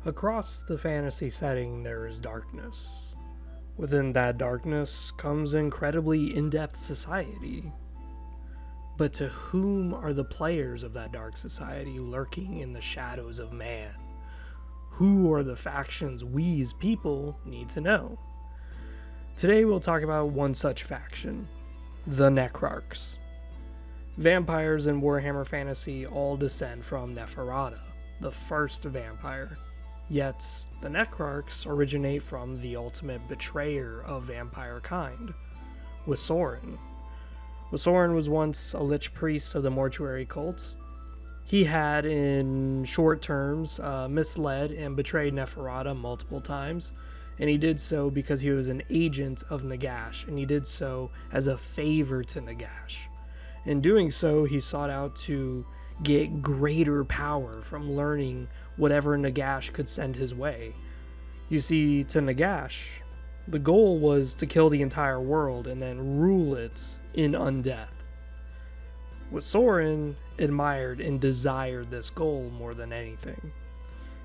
Across the fantasy setting, there is darkness. Within that darkness comes incredibly in-depth society. But to whom are the players of that dark society lurking in the shadows of man? Who are the factions we as people need to know? Today we'll talk about one such faction, the Necrarchs. Vampires in Warhammer Fantasy all descend from Neferata, the first vampire. Yet, the Necrarchs originate from the ultimate betrayer of vampire kind, Wisoren. Wisoren was once a lich priest of the mortuary cult. He had, in short terms, misled and betrayed Neferata multiple times, and he did so because he was an agent of Nagash, and he did so as a favor to Nagash. In doing so, he sought out to get greater power from learning whatever Nagash could send his way. You see, to Nagash, the goal was to kill the entire world and then rule it in undeath. Wisoren admired and desired this goal more than anything.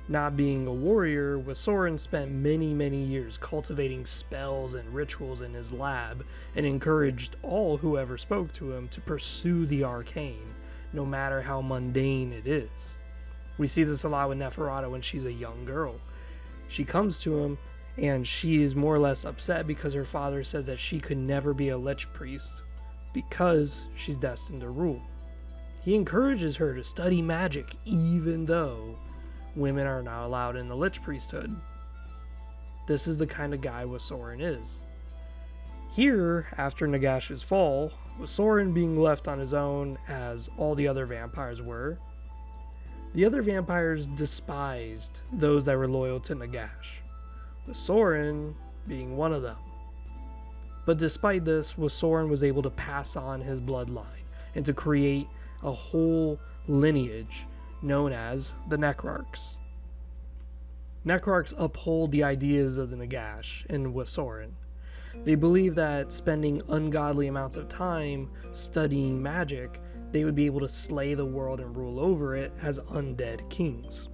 Not being a warrior, Wisoren spent many years cultivating spells and rituals in his lab and encouraged all who ever spoke to him to pursue the arcane, no matter how mundane it is. We see this a lot with Neferata when she's a young girl. She comes to him and she is more or less upset because her father says that she could never be a lich priest because she's destined to rule. He encourages her to study magic even though women are not allowed in the lich priesthood. This is the kind of guy Wisoren is. Here, after Nagash's fall, Wisoren being left on his own as all the other vampires were, the other vampires despised those that were loyal to Nagash, Wisoren being one of them. But despite this, Wisoren was able to pass on his bloodline and to create a whole lineage known as the Necrarchs. Necrarchs uphold the ideas of the Nagash and Wisoren. They believe that spending ungodly amounts of time studying magic, they would be able to slay the world and rule over it as undead kings.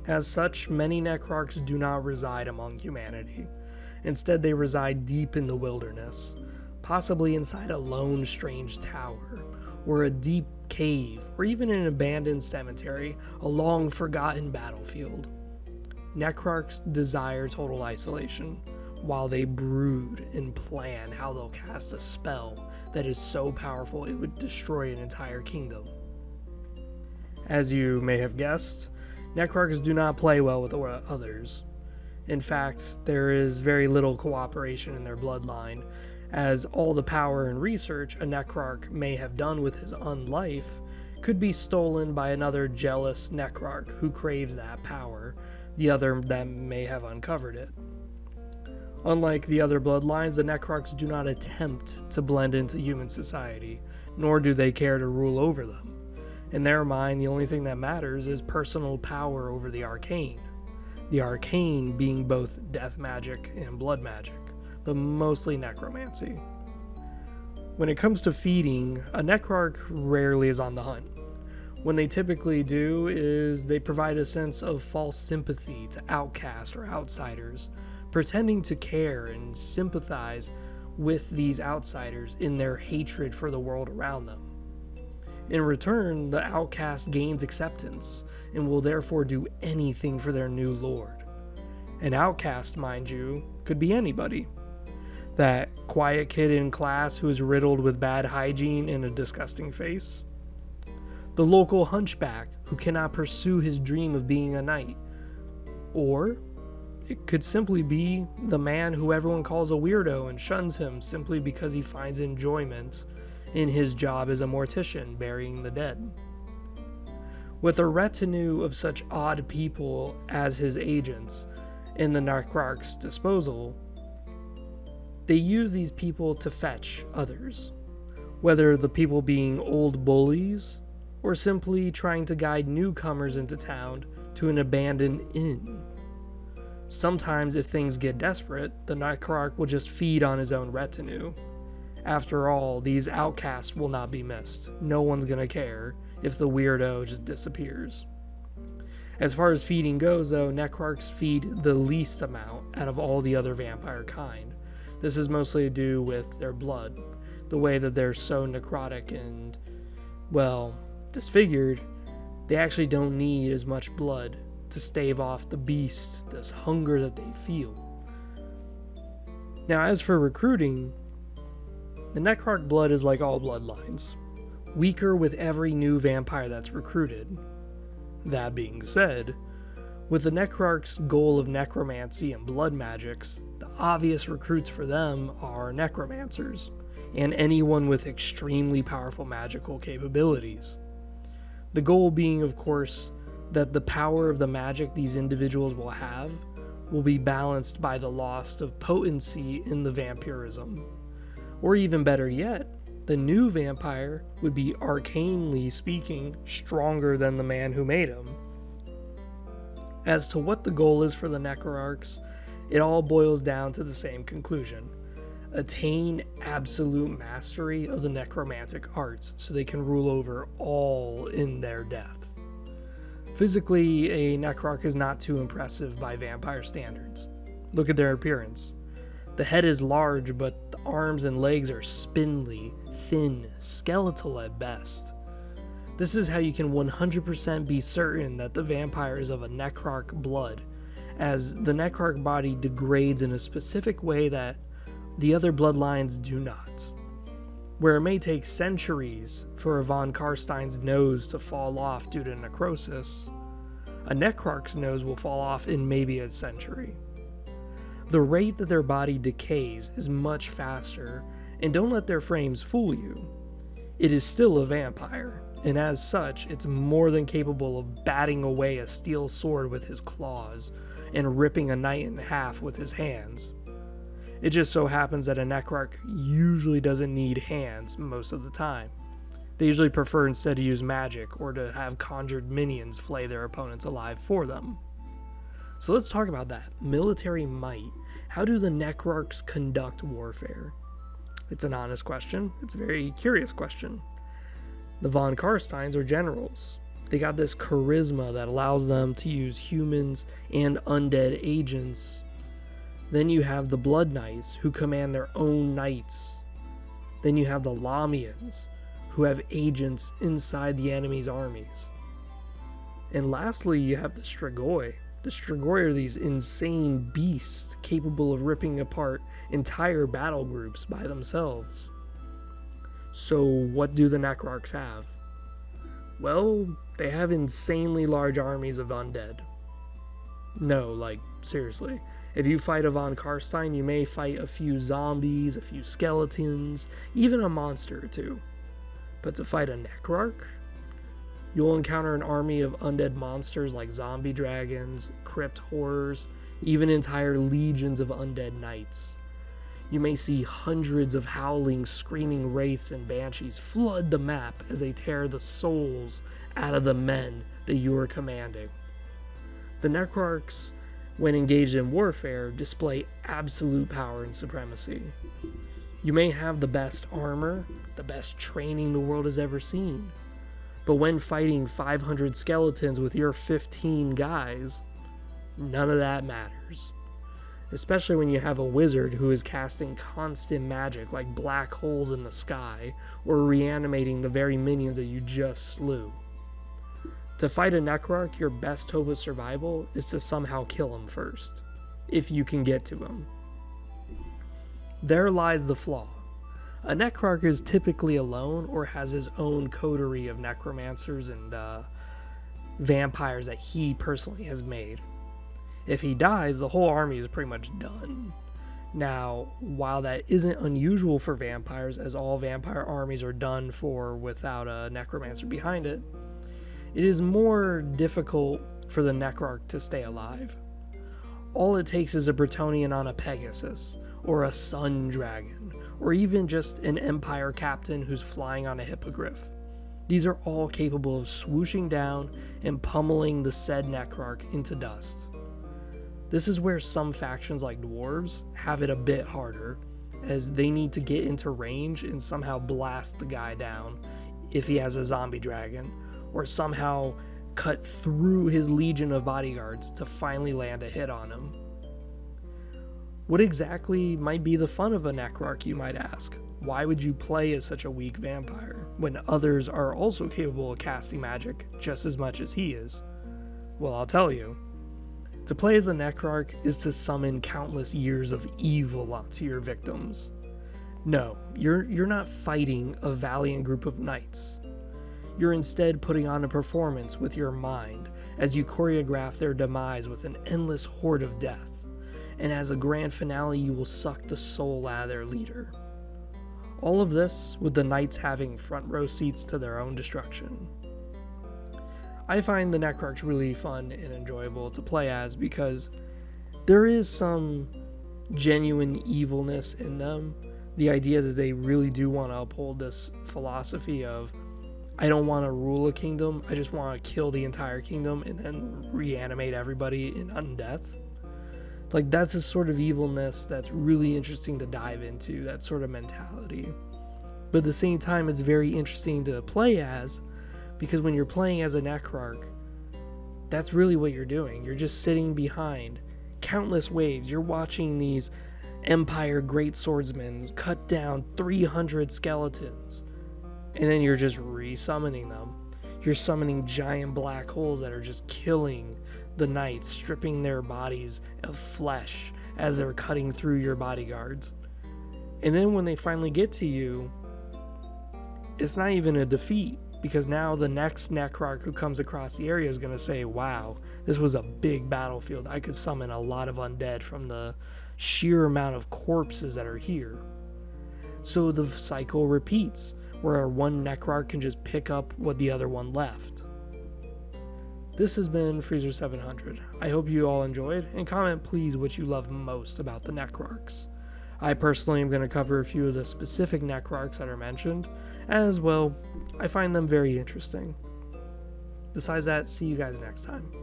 As such, many Necrarchs do not reside among humanity. Instead, they reside deep in the wilderness, possibly inside a lone, strange tower, or a deep cave, or even an abandoned cemetery, a long-forgotten battlefield. Necrarchs desire total isolation, while they brood and plan how they'll cast a spell that is so powerful it would destroy an entire kingdom. As you may have guessed, Necrarchs do not play well with others. In fact, there is very little cooperation in their bloodline, as all the power and research a Necrarch may have done with his unlife could be stolen by another jealous Necrarch who craves that power, the other that may have uncovered it. Unlike the other bloodlines, the Necrarchs do not attempt to blend into human society, nor do they care to rule over them. In their mind, the only thing that matters is personal power over the arcane being both death magic and blood magic, but mostly necromancy. When it comes to feeding, a Necrarch rarely is on the hunt. What they typically do is they provide a sense of false sympathy to outcasts or outsiders, pretending to care and sympathize with these outsiders in their hatred for the world around them. In return, the outcast gains acceptance and will therefore do anything for their new lord. An outcast, mind you, could be anybody. That quiet kid in class who is riddled with bad hygiene and a disgusting face. The local hunchback who cannot pursue his dream of being a knight. Or it could simply be the man who everyone calls a weirdo and shuns him simply because he finds enjoyment in his job as a mortician burying the dead. With a retinue of such odd people as his agents in the Necrarch's disposal, they use these people to fetch others, whether the people being old bullies or simply trying to guide newcomers into town to an abandoned inn. Sometimes, if things get desperate, the Necrarch will just feed on his own retinue. After all, these outcasts will not be missed. No one's gonna care if the weirdo just disappears. As far as feeding goes, though, Necrarchs feed the least amount out of all the other vampire kind. This is mostly to do with their blood, the way that they're so necrotic and, well, disfigured. They actually don't need as much blood to stave off the beast, this hunger that they feel. Now, as for recruiting, the Necrarch blood is like all bloodlines, weaker with every new vampire that's recruited. That being said, with the Necrarch's goal of necromancy and blood magics, the obvious recruits for them are necromancers, and anyone with extremely powerful magical capabilities. The goal being, of course, that the power of the magic these individuals will have will be balanced by the loss of potency in the vampirism. Or even better yet, the new vampire would be arcanely speaking stronger than the man who made him. As to what the goal is for the Necrarchs, it all boils down to the same conclusion: attain absolute mastery of the necromantic arts so they can rule over all in their death. Physically, a Necrarch is not too impressive by vampire standards. Look at their appearance. The head is large, but the arms and legs are spindly, thin, skeletal at best. This is how you can 100% be certain that the vampire is of a Necrarch blood, as the Necrarch body degrades in a specific way that the other bloodlines do not. Where it may take centuries for a von Karstein's nose to fall off due to necrosis, a Necrarch's nose will fall off in maybe a century. The rate that their body decays is much faster, and don't let their frames fool you. It is still a vampire, and as such, it's more than capable of batting away a steel sword with his claws and ripping a knight in half with his hands. It just so happens that a Necrarch usually doesn't need hands most of the time. They usually prefer instead to use magic or to have conjured minions flay their opponents alive for them. So let's talk about that. Military might. How do the Necrarchs conduct warfare? It's an honest question. It's a very curious question. The von Karsteins are generals. They got this charisma that allows them to use humans and undead agents. Then you have the Blood Knights, who command their own knights. Then you have the Lamians, who have agents inside the enemy's armies. And lastly, you have the Strigoi. The Strigoi are these insane beasts capable of ripping apart entire battle groups by themselves. So what do the Necrarchs have? Well, they have insanely large armies of undead. No, like, seriously. If you fight a von Karstein, you may fight a few zombies, a few skeletons, even a monster or two. But to fight a Necrarch, you'll encounter an army of undead monsters like zombie dragons, crypt horrors, even entire legions of undead knights. You may see hundreds of howling, screaming wraiths and banshees flood the map as they tear the souls out of the men that you are commanding. The Necrarchs, when engaged in warfare, display absolute power and supremacy. You may have the best armor, the best training the world has ever seen, but when fighting 500 skeletons with your 15 guys, none of that matters. Especially when you have a wizard who is casting constant magic like black holes in the sky, or reanimating the very minions that you just slew. To fight a Necrarch, your best hope of survival is to somehow kill him first, if you can get to him. There lies the flaw. A Necrarch is typically alone or has his own coterie of necromancers and vampires that he personally has made. If he dies, the whole army is pretty much done. Now, while that isn't unusual for vampires, as all vampire armies are done for without a necromancer behind it, it is more difficult for the Necrarch to stay alive. All it takes is a Bretonnian on a Pegasus, or a Sun Dragon, or even just an Empire captain who's flying on a Hippogriff. These are all capable of swooshing down and pummeling the said Necrarch into dust. This is where some factions like dwarves have it a bit harder, as they need to get into range and somehow blast the guy down if he has a zombie dragon, or somehow cut through his legion of bodyguards to finally land a hit on him. What exactly might be the fun of a Necrarch, you might ask? Why would you play as such a weak vampire, when others are also capable of casting magic just as much as he is? Well, I'll tell you. To play as a Necrarch is to summon countless years of evil onto your victims. No, you're not fighting a valiant group of knights. You're instead putting on a performance with your mind as you choreograph their demise with an endless horde of death, and as a grand finale you will suck the soul out of their leader. All of this with the knights having front row seats to their own destruction. I find the Necrarch really fun and enjoyable to play as because there is some genuine evilness in them. The idea that they really do want to uphold this philosophy of, I don't want to rule a kingdom, I just want to kill the entire kingdom and then reanimate everybody in undeath. Like, that's a sort of evilness that's really interesting to dive into, that sort of mentality. But at the same time, it's very interesting to play as, because when you're playing as a Necrarch, that's really what you're doing. You're just sitting behind countless waves. You're watching these Empire great swordsmen cut down 300 skeletons, and then you're just re-summoning them. You're summoning giant black holes that are just killing the knights, stripping their bodies of flesh as they're cutting through your bodyguards. And then when they finally get to you, it's not even a defeat, because now the next Necrarch who comes across the area is going to say, wow, this was a big battlefield. I could summon a lot of undead from the sheer amount of corpses that are here. So the cycle repeats, where one Necrarch can just pick up what the other one left. This has been Freezer 700. I hope you all enjoyed, and comment please what you love most about the Necrarchs. I personally am going to cover a few of the specific Necrarchs that are mentioned, as well, I find them very interesting. Besides that, see you guys next time.